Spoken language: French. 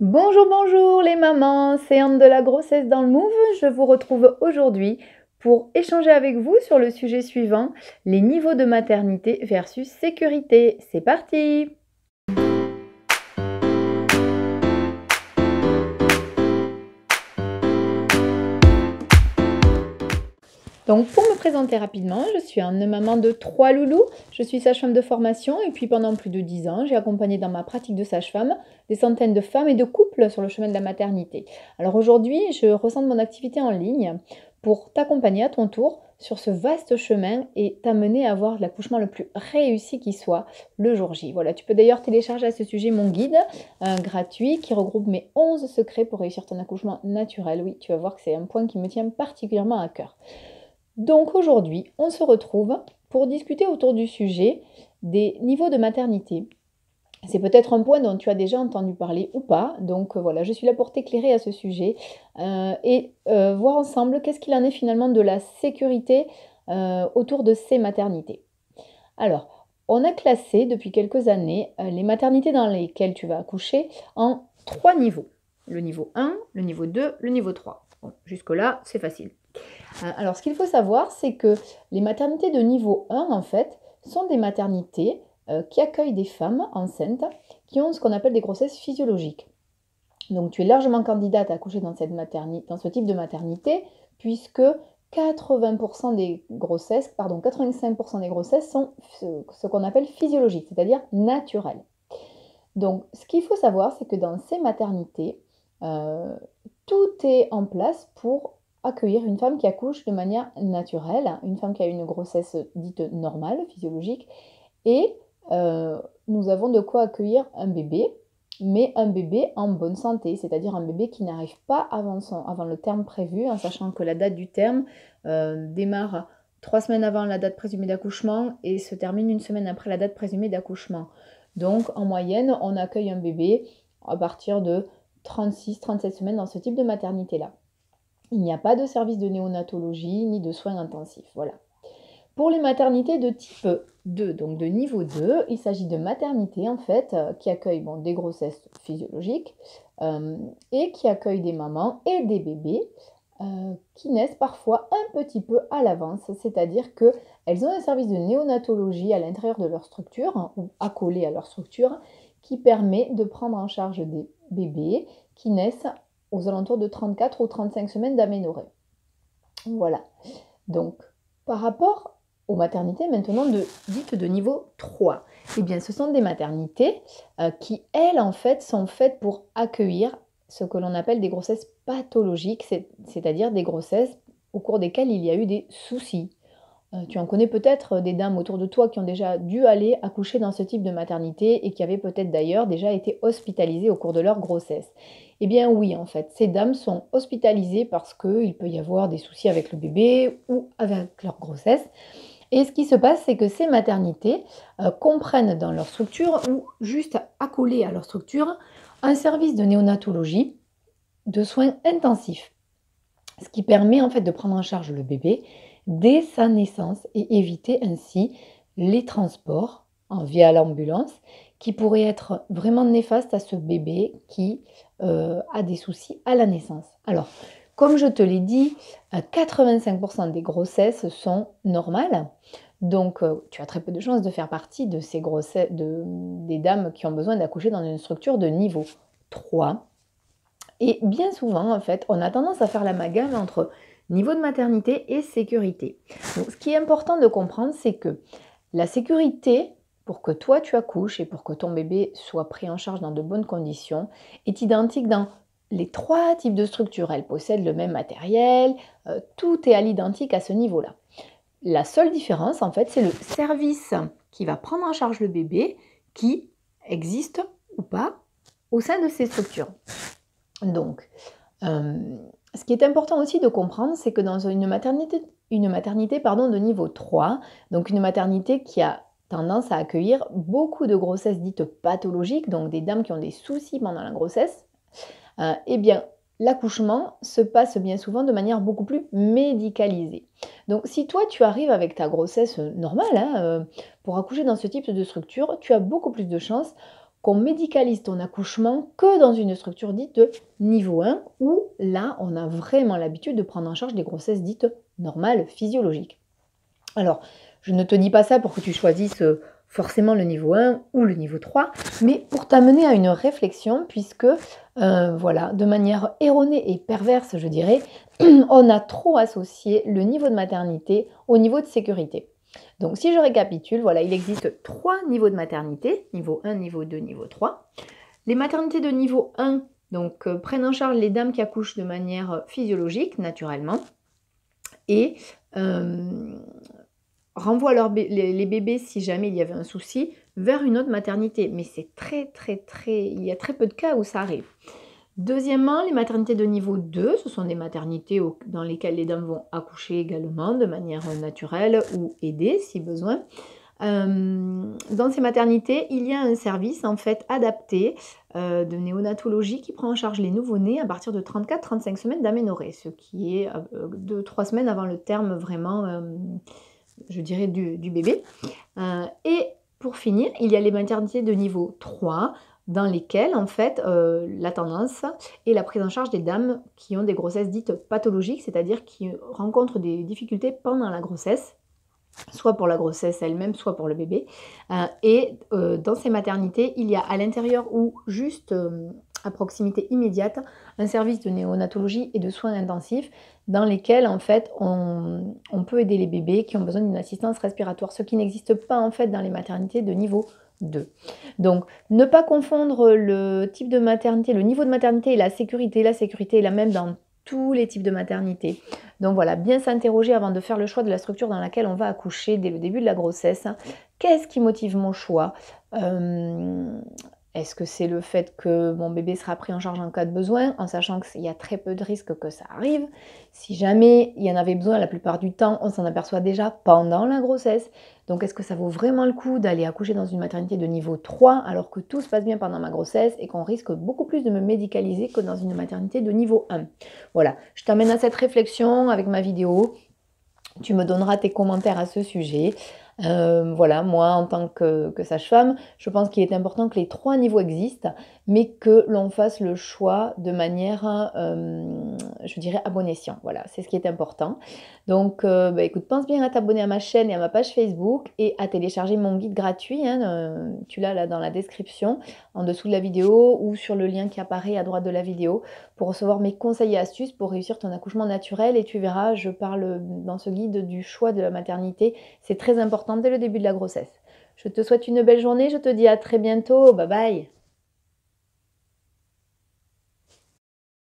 Bonjour, bonjour les mamans, c'est Anne de la grossesse dans le Move. Je vous retrouve aujourd'hui pour échanger avec vous sur le sujet suivant, les niveaux de maternité versus sécurité. C'est parti! Donc pour me présenter rapidement, je suis une maman de 3 loulous, je suis sage-femme de formation et puis pendant plus de 10 ans, j'ai accompagné dans ma pratique de sage-femme des centaines de femmes et de couples sur le chemin de la maternité. Alors aujourd'hui, je recentre mon activité en ligne pour t'accompagner à ton tour sur ce vaste chemin et t'amener à avoir l'accouchement le plus réussi qui soit le jour J. Voilà, tu peux d'ailleurs télécharger à ce sujet mon guide gratuit qui regroupe mes 11 secrets pour réussir ton accouchement naturel. Oui, tu vas voir que c'est un point qui me tient particulièrement à cœur. Donc aujourd'hui, on se retrouve pour discuter autour du sujet des niveaux de maternité. C'est peut-être un point dont tu as déjà entendu parler ou pas, donc voilà, je suis là pour t'éclairer à ce sujet et voir ensemble qu'est-ce qu'il en est finalement de la sécurité autour de ces maternités. Alors, on a classé depuis quelques années les maternités dans lesquelles tu vas accoucher en 3 niveaux. Le niveau 1, le niveau 2, le niveau 3. Bon, jusque-là, c'est facile. Alors, ce qu'il faut savoir, c'est que les maternités de niveau 1, en fait, sont des maternités qui accueillent des femmes enceintes qui ont ce qu'on appelle des grossesses physiologiques. Donc, tu es largement candidate à accoucher dans ce type de maternité, puisque 85% des grossesses sont ce qu'on appelle physiologiques, c'est-à-dire naturelles. Donc, ce qu'il faut savoir, c'est que dans ces maternités, tout est en place pour accueillir une femme qui accouche de manière naturelle, une femme qui a une grossesse dite normale, physiologique, et nous avons de quoi accueillir un bébé, mais un bébé en bonne santé, c'est-à-dire un bébé qui n'arrive pas avant le terme prévu, en sachant que la date du terme démarre 3 semaines avant la date présumée d'accouchement et se termine 1 semaine après la date présumée d'accouchement. Donc en moyenne, on accueille un bébé à partir de 36-37 semaines dans ce type de maternité-là. Il n'y a pas de service de néonatologie ni de soins intensifs. Voilà. Pour les maternités de type 2, donc de niveau 2, il s'agit de maternités en fait qui accueillent des grossesses physiologiques et qui accueillent des mamans et des bébés qui naissent parfois un petit peu à l'avance, c'est-à-dire qu'elles ont un service de néonatologie à l'intérieur de leur structure ou accolé à leur structure qui permet de prendre en charge des bébés qui naissent aux alentours de 34 ou 35 semaines d'aménorrhée. Voilà. Donc, par rapport aux maternités maintenant dites de niveau 3, eh bien, ce sont des maternités qui, elles, en fait, sont faites pour accueillir ce que l'on appelle des grossesses pathologiques, c'est-à-dire des grossesses au cours desquelles il y a eu des soucis. Tu en connais peut-être des dames autour de toi qui ont déjà dû aller accoucher dans ce type de maternité et qui avaient peut-être d'ailleurs déjà été hospitalisées au cours de leur grossesse. Eh bien oui, en fait, ces dames sont hospitalisées parce qu'il peut y avoir des soucis avec le bébé ou avec leur grossesse. Et ce qui se passe, c'est que ces maternités comprennent dans leur structure ou juste accolées à leur structure un service de néonatologie, de soins intensifs, ce qui permet en fait de prendre en charge le bébé dès sa naissance et éviter ainsi les transports via l'ambulance qui pourraient être vraiment néfastes à ce bébé qui a des soucis à la naissance. Alors, comme je te l'ai dit, 85% des grossesses sont normales. Donc, tu as très peu de chances de faire partie de ces grossesses, des dames qui ont besoin d'accoucher dans une structure de niveau 3. Et bien souvent, en fait, on a tendance à faire l'amalgame entre niveau de maternité et sécurité. Donc, ce qui est important de comprendre, c'est que la sécurité, pour que toi tu accouches et pour que ton bébé soit pris en charge dans de bonnes conditions, est identique dans les 3 types de structures. Elles possèdent le même matériel, tout est à l'identique à ce niveau-là. La seule différence, en fait, c'est le service qui va prendre en charge le bébé qui existe ou pas au sein de ces structures. Donc, ce qui est important aussi de comprendre, c'est que dans une maternité de niveau 3, donc une maternité qui a tendance à accueillir beaucoup de grossesses dites pathologiques, donc des dames qui ont des soucis pendant la grossesse, eh bien, l'accouchement se passe bien souvent de manière beaucoup plus médicalisée. Donc, si toi, tu arrives avec ta grossesse normale pour accoucher dans ce type de structure, tu as beaucoup plus de chances qu'on médicalise ton accouchement que dans une structure dite de niveau 1, où là, on a vraiment l'habitude de prendre en charge des grossesses dites normales, physiologiques. Alors, je ne te dis pas ça pour que tu choisisses forcément le niveau 1 ou le niveau 3, mais pour t'amener à une réflexion, puisque, voilà, de manière erronée et perverse, je dirais, on a trop associé le niveau de maternité au niveau de sécurité. Donc, si je récapitule, voilà, il existe 3 niveaux de maternité, niveau 1, niveau 2, niveau 3. Les maternités de niveau 1 donc, prennent en charge les dames qui accouchent de manière physiologique, naturellement, et renvoient les bébés, si jamais il y avait un souci, vers une autre maternité. Mais c'est il y a très peu de cas où ça arrive. Deuxièmement, les maternités de niveau 2, ce sont des maternités dans lesquelles les dames vont accoucher également de manière naturelle ou aidée si besoin. Dans ces maternités, il y a un service en fait adapté de néonatologie qui prend en charge les nouveau-nés à partir de 34-35 semaines d'aménorrhée, ce qui est 2-3 semaines avant le terme vraiment, je dirais, du bébé. Et pour finir, il y a les maternités de niveau 3, dans lesquelles, en fait, la tendance est la prise en charge des dames qui ont des grossesses dites pathologiques, c'est-à-dire qui rencontrent des difficultés pendant la grossesse, soit pour la grossesse elle-même, soit pour le bébé. Dans ces maternités, il y a à l'intérieur ou juste à proximité immédiate, un service de néonatologie et de soins intensifs dans lesquels, en fait, on peut aider les bébés qui ont besoin d'une assistance respiratoire, ce qui n'existe pas, en fait, dans les maternités de niveau 2. Donc, ne pas confondre le type de maternité, le niveau de maternité et la sécurité. La sécurité est la même dans tous les types de maternité. Donc voilà, bien s'interroger avant de faire le choix de la structure dans laquelle on va accoucher dès le début de la grossesse. Qu'est-ce qui motive mon choix ? Est-ce que c'est le fait que mon bébé sera pris en charge en cas de besoin, en sachant qu'il y a très peu de risques que ça arrive? Si jamais il y en avait besoin, la plupart du temps, on s'en aperçoit déjà pendant la grossesse. Donc est-ce que ça vaut vraiment le coup d'aller accoucher dans une maternité de niveau 3 alors que tout se passe bien pendant ma grossesse et qu'on risque beaucoup plus de me médicaliser que dans une maternité de niveau 1? Voilà, je t'amène à cette réflexion avec ma vidéo. Tu me donneras tes commentaires à ce sujet. Voilà, moi en tant que sage-femme, je pense qu'il est important que les 3 niveaux existent, mais que l'on fasse le choix de manière, je dirais, à bon escient. Voilà, c'est ce qui est important. Donc, écoute, pense bien à t'abonner à ma chaîne et à ma page Facebook et à télécharger mon guide gratuit, hein, tu l'as là dans la description, en dessous de la vidéo ou sur le lien qui apparaît à droite de la vidéo pour recevoir mes conseils et astuces pour réussir ton accouchement naturel. Et tu verras, je parle dans ce guide du choix de la maternité. C'est très important dès le début de la grossesse. Je te souhaite une belle journée, je te dis à très bientôt, bye bye.